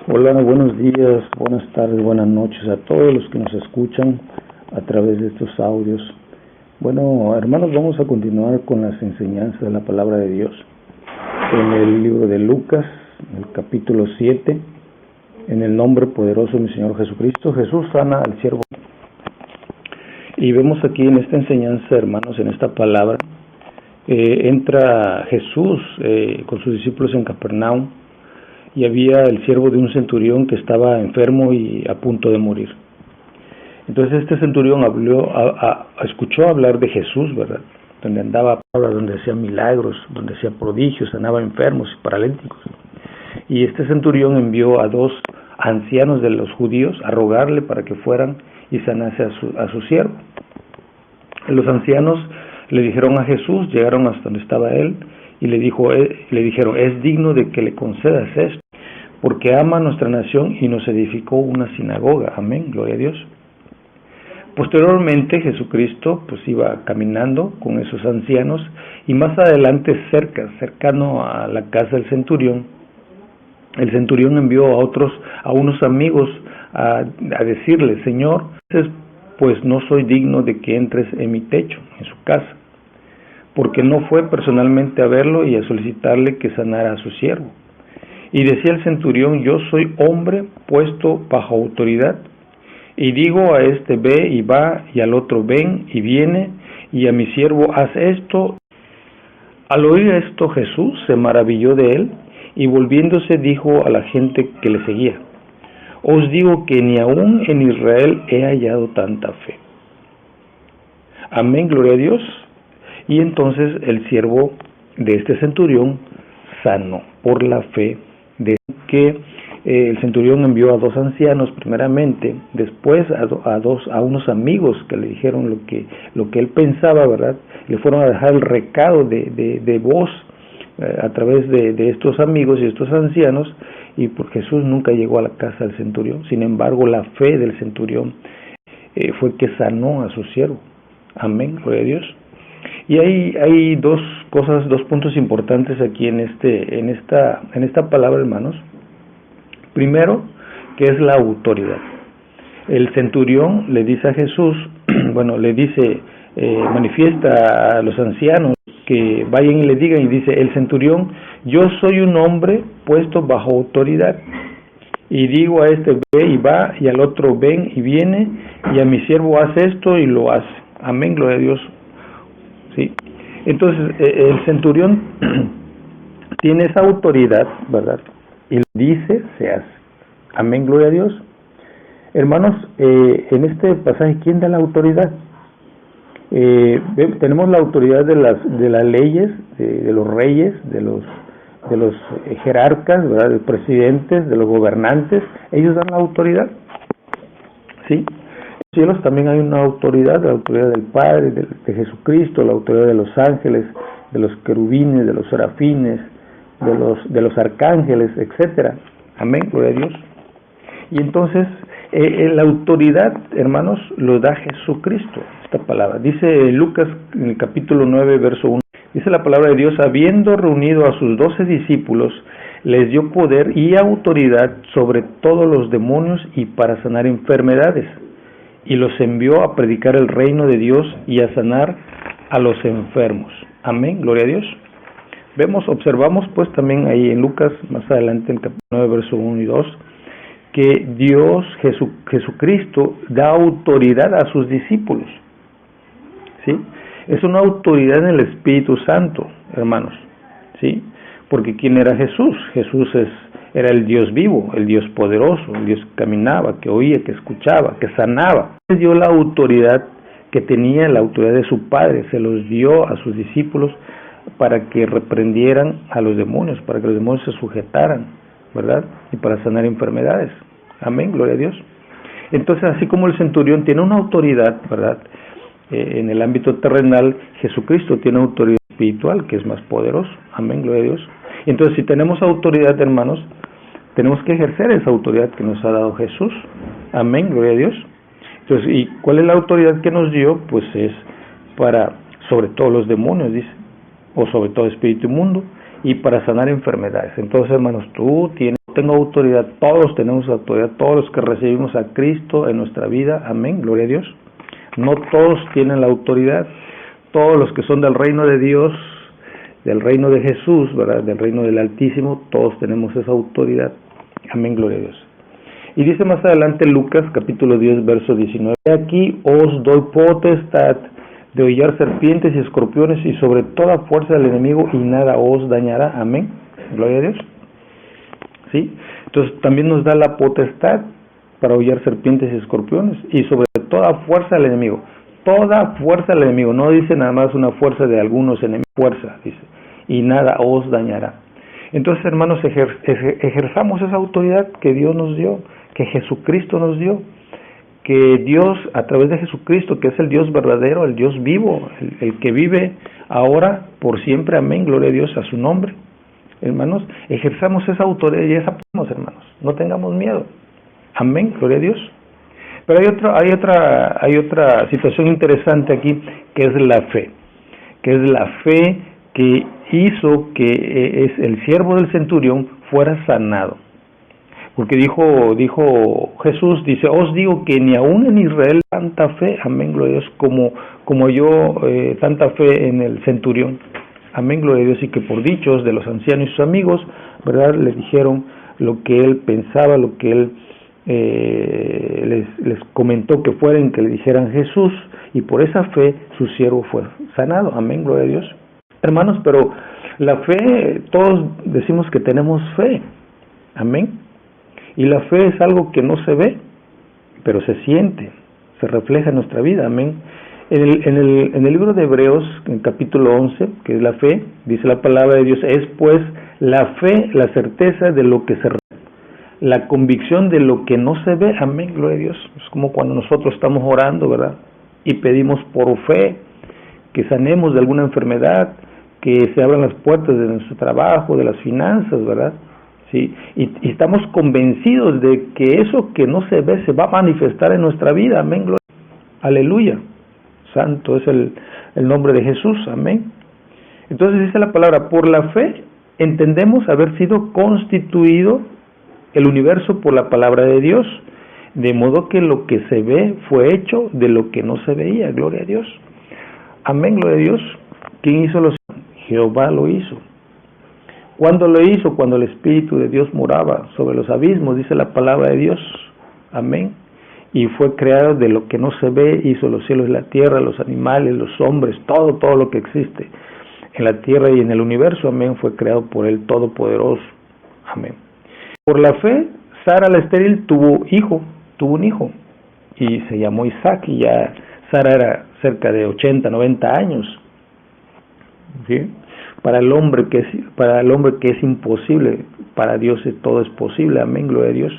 Hola, buenos días, buenas tardes, buenas noches a todos los que nos escuchan a través de estos audios. Bueno, hermanos, vamos a continuar con las enseñanzas de la palabra de Dios. En el libro de Lucas, en el capítulo 7, en el nombre poderoso de mi Señor Jesucristo, Jesús sana al siervo. Y vemos aquí en esta enseñanza, hermanos, en esta palabra, entra Jesús con sus discípulos en Capernaum, y había el siervo de un centurión que estaba enfermo y a punto de morir. Entonces este centurión escuchó hablar de Jesús, ¿verdad? Donde andaba, donde hacía milagros, donde hacía prodigios, sanaba enfermos y paralíticos. Y este centurión envió a 2 ancianos de los judíos a rogarle para que fueran y sanase a su siervo. Los ancianos le dijeron a Jesús, llegaron hasta donde estaba él, y le dijeron, es digno de que le concedas esto, porque ama a nuestra nación y nos edificó una sinagoga. Amén, gloria a Dios. Posteriormente Jesucristo pues iba caminando con esos ancianos, y más adelante cercano a la casa del centurión, el centurión envió a unos amigos a decirle, Señor, pues no soy digno de que entres en mi techo, en su casa, porque no fue personalmente a verlo y a solicitarle que sanara a su siervo. Y decía el centurión, yo soy hombre puesto bajo autoridad, y digo a este ve y va, y al otro ven y viene, y a mi siervo haz esto. Al oír esto Jesús se maravilló de él, y volviéndose dijo a la gente que le seguía, os digo que ni aún en Israel he hallado tanta fe. Amén, gloria a Dios. Y entonces el siervo de este centurión sanó por la fe de que el centurión envió a 2 ancianos primeramente, después a unos amigos que le dijeron lo que él pensaba, ¿verdad? Le fueron a dejar el recado de voz a través de estos amigos y estos ancianos, y por Jesús nunca llegó a la casa del centurión. Sin embargo, la fe del centurión fue que sanó a su siervo. Amén, gloria a Dios. Y hay dos puntos importantes aquí en esta palabra, hermanos. Primero, que es la autoridad. El centurión le dice a Jesús, manifiesta a los ancianos que vayan y le digan, y dice el centurión, yo soy un hombre puesto bajo autoridad, y digo a este ve y va, y al otro ven y viene, y a mi siervo hace esto y lo hace. Amén, gloria a Dios. ¿Sí? Entonces el centurión tiene esa autoridad, ¿verdad? Y dice, se hace. Amén, gloria a Dios. Hermanos, en este pasaje, ¿quién da la autoridad? Tenemos la autoridad de las leyes, de los reyes, de los jerarcas, ¿verdad? De los presidentes, de los gobernantes. Ellos dan la autoridad. ¿Sí? En los cielos también hay una autoridad, la autoridad del Padre, de Jesucristo, la autoridad de los ángeles, de los querubines, de los serafines, de los arcángeles, etcétera. Amén, gloria a Dios. Y entonces la autoridad, hermanos, lo da Jesucristo, esta palabra. Dice Lucas en el capítulo 9, verso 1, dice la palabra de Dios, habiendo reunido a sus 12 discípulos, les dio poder y autoridad sobre todos los demonios y para sanar enfermedades, y los envió a predicar el reino de Dios y a sanar a los enfermos. Amén, gloria a Dios. Observamos pues también ahí en Lucas, más adelante en capítulo 9, verso 1 y 2, que Dios, Jesucristo, da autoridad a sus discípulos. ¿Sí? Es una autoridad en el Espíritu Santo, hermanos. ¿Sí? Porque ¿quién era Jesús? Jesús era el Dios vivo, el Dios poderoso, el Dios que caminaba, que oía, que escuchaba, que sanaba. Él dio la autoridad que tenía, la autoridad de su Padre, se los dio a sus discípulos para que reprendieran a los demonios, para que los demonios se sujetaran, ¿verdad? Y para sanar enfermedades. Amén, gloria a Dios. Entonces, así como el centurión tiene una autoridad, ¿verdad? En el ámbito terrenal, Jesucristo tiene autoridad espiritual, que es más poderoso. Amén, gloria a Dios. Entonces, si tenemos autoridad, hermanos, tenemos que ejercer esa autoridad que nos ha dado Jesús. Amén, gloria a Dios. Entonces, ¿y cuál es la autoridad que nos dio? Pues es sobre todos los demonios, dice, o sobre todo espíritu inmundo, y para sanar enfermedades. Entonces, hermanos, tú tienes tengo autoridad, todos tenemos autoridad, todos los que recibimos a Cristo en nuestra vida, amén, gloria a Dios. No todos tienen la autoridad, todos los que son del reino de Dios, del reino de Jesús, ¿verdad? Del reino del Altísimo, todos tenemos esa autoridad, amén, gloria a Dios. Y dice más adelante Lucas capítulo 10 verso 19, aquí os doy potestad de hollar serpientes y escorpiones y sobre toda fuerza del enemigo y nada os dañará, amén, gloria a Dios. ¿Sí? Entonces también nos da la potestad para hollar serpientes y escorpiones y sobre toda fuerza del enemigo, toda fuerza del enemigo, no dice nada más una fuerza de algunos enemigos, fuerza, dice, y nada os dañará. Entonces, hermanos, ejerzamos esa autoridad que Dios nos dio, que Jesucristo nos dio, que Dios, a través de Jesucristo, que es el Dios verdadero, el Dios vivo, el que vive ahora, por siempre, amén, gloria a Dios, a su nombre. Hermanos, ejerzamos esa autoridad y esa podemos, hermanos, no tengamos miedo, amén, gloria a Dios. Pero hay otra situación interesante aquí, que es la fe, que hizo que es el siervo del centurión fuera sanado. Porque dijo Jesús, dice, os digo que ni aún en Israel tanta fe, amén, gloria a Dios, como yo, tanta fe en el centurión, amén, gloria a Dios, y que por dichos de los ancianos y sus amigos, ¿verdad?, le dijeron lo que él pensaba, lo que él les comentó que fueran, que le dijeran Jesús, y por esa fe su siervo fue sanado, amén, gloria a Dios. Hermanos, pero la fe, todos decimos que tenemos fe, amén. Y la fe es algo que no se ve, pero se siente, se refleja en nuestra vida, amén. En el libro de Hebreos, en el capítulo 11, que es la fe, dice la palabra de Dios, es pues la fe, la certeza de lo que se ve, la convicción de lo que no se ve, amén, gloria a Dios. Es como cuando nosotros estamos orando, ¿verdad? Y pedimos por fe que sanemos de alguna enfermedad, que se abran las puertas de nuestro trabajo, de las finanzas, ¿verdad? Sí, y estamos convencidos de que eso que no se ve se va a manifestar en nuestra vida, amén, gloria, aleluya, santo es el nombre de Jesús, amén. Entonces dice la palabra, por la fe entendemos haber sido constituido el universo por la palabra de Dios, de modo que lo que se ve fue hecho de lo que no se veía, gloria a Dios, amén, gloria a Dios. ¿Quién hizo los? Jehová lo hizo. ¿Cuándo lo hizo? Cuando el Espíritu de Dios moraba sobre los abismos, dice la palabra de Dios, amén. Y fue creado de lo que no se ve, hizo los cielos y la tierra, los animales, los hombres, todo lo que existe en la tierra y en el universo, amén, fue creado por el Todopoderoso, amén. Por la fe, Sara la estéril tuvo un hijo, y se llamó Isaac, y ya Sara era cerca de 80, 90 años, ¿sí? Para el hombre que es imposible, para Dios todo es posible, amén, gloria a Dios.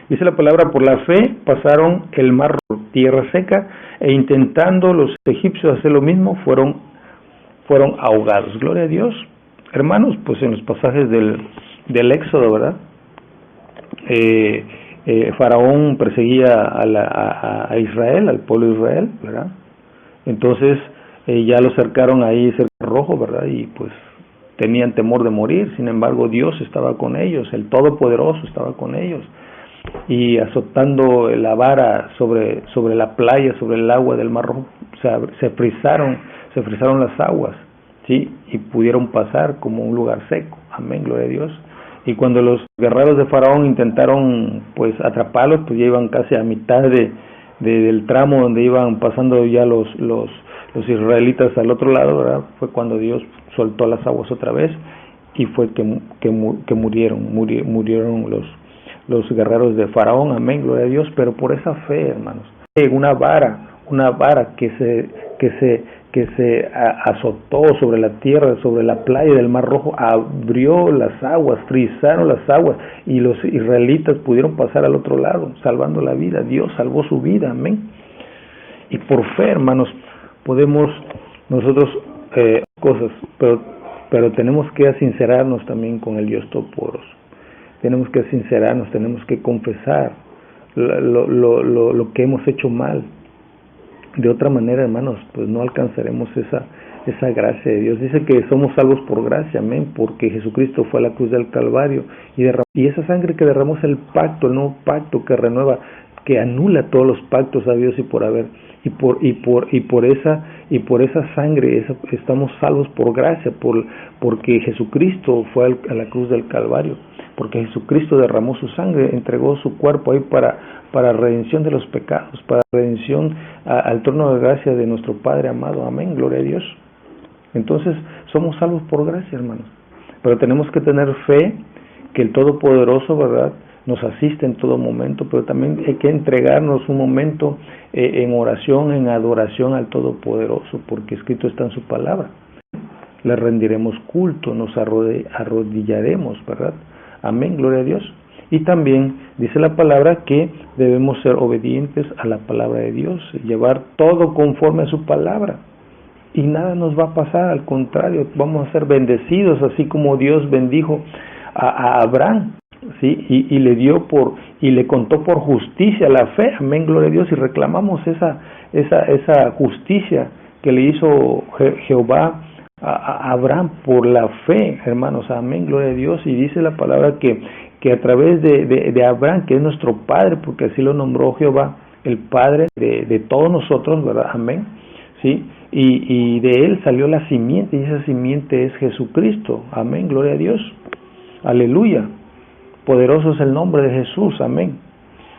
Dice la palabra, por la fe pasaron el mar, tierra seca, e intentando los egipcios hacer lo mismo, fueron ahogados, gloria a Dios. Hermanos, pues en los pasajes del Éxodo, ¿verdad? Faraón perseguía a Israel, al pueblo de Israel, ¿verdad? Entonces ya lo cercaron ahí cerca del Rojo, ¿verdad? Y pues tenían temor de morir. Sin embargo, Dios estaba con ellos, el Todopoderoso estaba con ellos, y azotando la vara sobre la playa, sobre el agua del Mar Rojo, se frizaron las aguas, ¿sí? Y pudieron pasar como un lugar seco, amén, gloria a Dios. Y cuando los guerreros de Faraón intentaron pues atraparlos, pues ya iban casi a mitad del tramo donde iban pasando ya los israelitas al otro lado, ¿verdad? Fue cuando Dios soltó las aguas otra vez, y fue que murieron los guerreros de Faraón, amén, gloria a Dios. Pero por esa fe, hermanos, una vara que se azotó sobre la tierra, sobre la playa del Mar Rojo, abrió las aguas, frizaron las aguas, y los israelitas pudieron pasar al otro lado, salvando la vida. Dios salvó su vida, amén. Y por fe, hermanos, podemos nosotros cosas, pero tenemos que sincerarnos también con el Dios Todopoderoso. Tenemos que sincerarnos, tenemos que confesar lo que hemos hecho mal. De otra manera, hermanos, pues no alcanzaremos esa gracia de Dios. Dice que somos salvos por gracia, amén, porque Jesucristo fue a la cruz del Calvario y esa sangre que derramó es el pacto, el nuevo pacto que renueva, que anula todos los pactos habidos y por haber, y por esa sangre estamos salvos por gracia, porque Jesucristo fue a la cruz del Calvario, porque Jesucristo derramó su sangre, entregó su cuerpo ahí para redención de los pecados, para redención al trono de gracia de nuestro Padre amado, amén, gloria a Dios. Entonces somos salvos por gracia, hermanos, pero tenemos que tener fe que el Todopoderoso, ¿verdad?, nos asiste en todo momento, pero también hay que entregarnos un momento en oración, en adoración al Todopoderoso, porque escrito está en su palabra. Le rendiremos culto, nos arrodillaremos, ¿verdad? Amén, gloria a Dios. Y también dice la palabra que debemos ser obedientes a la palabra de Dios, llevar todo conforme a su palabra. Y nada nos va a pasar, al contrario, vamos a ser bendecidos, así como Dios bendijo a Abraham. Sí, y le contó por justicia la fe, amén, gloria a Dios, y reclamamos esa justicia que le hizo Jehová a Abraham por la fe, hermanos, amén, gloria a Dios. Y dice la palabra que a través de Abraham, que es nuestro padre, porque así lo nombró Jehová, el padre de todos nosotros, ¿verdad? Amén, sí, y de él salió la simiente, y esa simiente es Jesucristo, amén, gloria a Dios, aleluya. Poderoso es el nombre de Jesús, amén.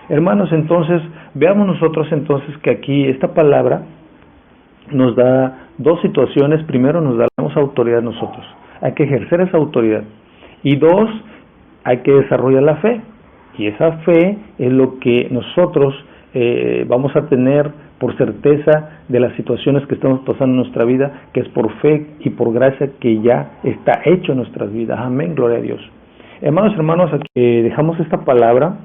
Hermanos, entonces, veamos nosotros entonces que aquí esta palabra nos da dos situaciones. Primero, nos damos autoridad nosotros. Hay que ejercer esa autoridad. Y dos, hay que desarrollar la fe. Y esa fe es lo que nosotros vamos a tener por certeza de las situaciones que estamos pasando en nuestra vida, que es por fe y por gracia que ya está hecho en nuestras vidas. Amén, gloria a Dios. Hermanos, aquí dejamos esta palabra.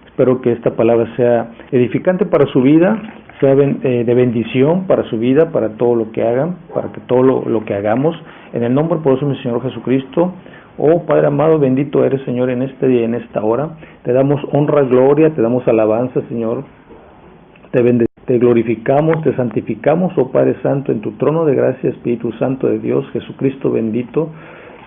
Espero que esta palabra sea edificante para su vida, sea de bendición para su vida, para todo lo que hagan, para que todo lo que hagamos. En el nombre poderoso de mi Señor Jesucristo. Oh Padre amado, bendito eres, Señor, en este día, en esta hora. Te damos honra, gloria, te damos alabanza, Señor. Te glorificamos, te santificamos, oh Padre Santo, en tu trono de gracia, Espíritu Santo de Dios, Jesucristo bendito.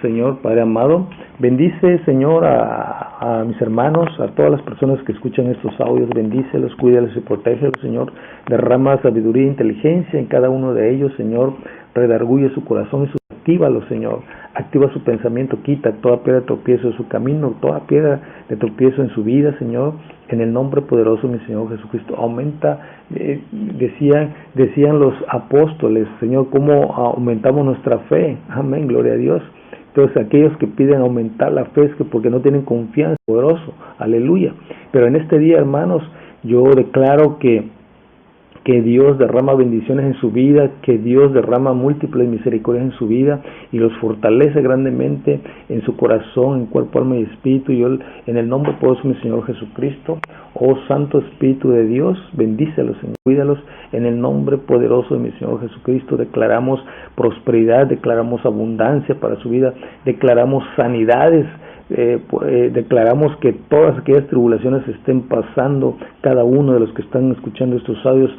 Señor, Padre amado, bendice, Señor, a mis hermanos, a todas las personas que escuchan estos audios, bendícelos, cuídalos y protégelos, Señor, derrama sabiduría e inteligencia en cada uno de ellos, Señor, redarguye su corazón y actívalos, Señor, activa su pensamiento, quita toda piedra de tropiezo de su camino, toda piedra de tropiezo en su vida, Señor, en el nombre poderoso de mi Señor Jesucristo. Aumenta, decían los apóstoles, Señor, cómo aumentamos nuestra fe, amén, gloria a Dios. Entonces aquellos que piden aumentar la fe es que porque no tienen confianza, poderoso, aleluya. Pero en este día, hermanos, yo declaro que Dios derrama bendiciones en su vida, que Dios derrama múltiples misericordias en su vida y los fortalece grandemente en su corazón, en cuerpo, alma y espíritu. Y yo, en el nombre poderoso de mi Señor Jesucristo, oh Santo Espíritu de Dios, bendícelos, Señor, cuídalos. En el nombre poderoso de mi Señor Jesucristo declaramos prosperidad, declaramos abundancia para su vida, declaramos sanidades. Declaramos que todas aquellas tribulaciones estén pasando, cada uno de los que están escuchando estos audios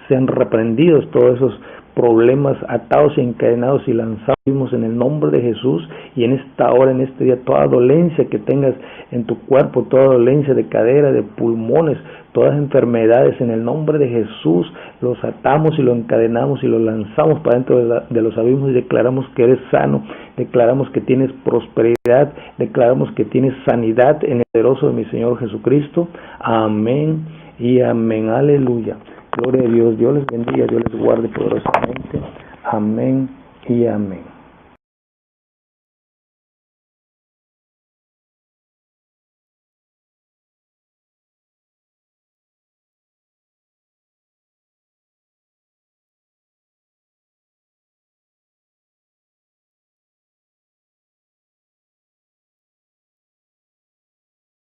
sean reprendidos, todos esos problemas atados y encadenados y lanzados en el nombre de Jesús. Y en esta hora, en este día, toda dolencia que tengas en tu cuerpo, toda dolencia de cadera, de pulmones, todas enfermedades, en el nombre de Jesús los atamos y lo encadenamos y lo lanzamos para dentro de los abismos y declaramos que eres sano, declaramos que tienes prosperidad, declaramos que tienes sanidad en el poderoso de mi Señor Jesucristo. Amén y amén, aleluya. Gloria a Dios, Dios les bendiga, Dios les guarde poderosamente. Amén y amén.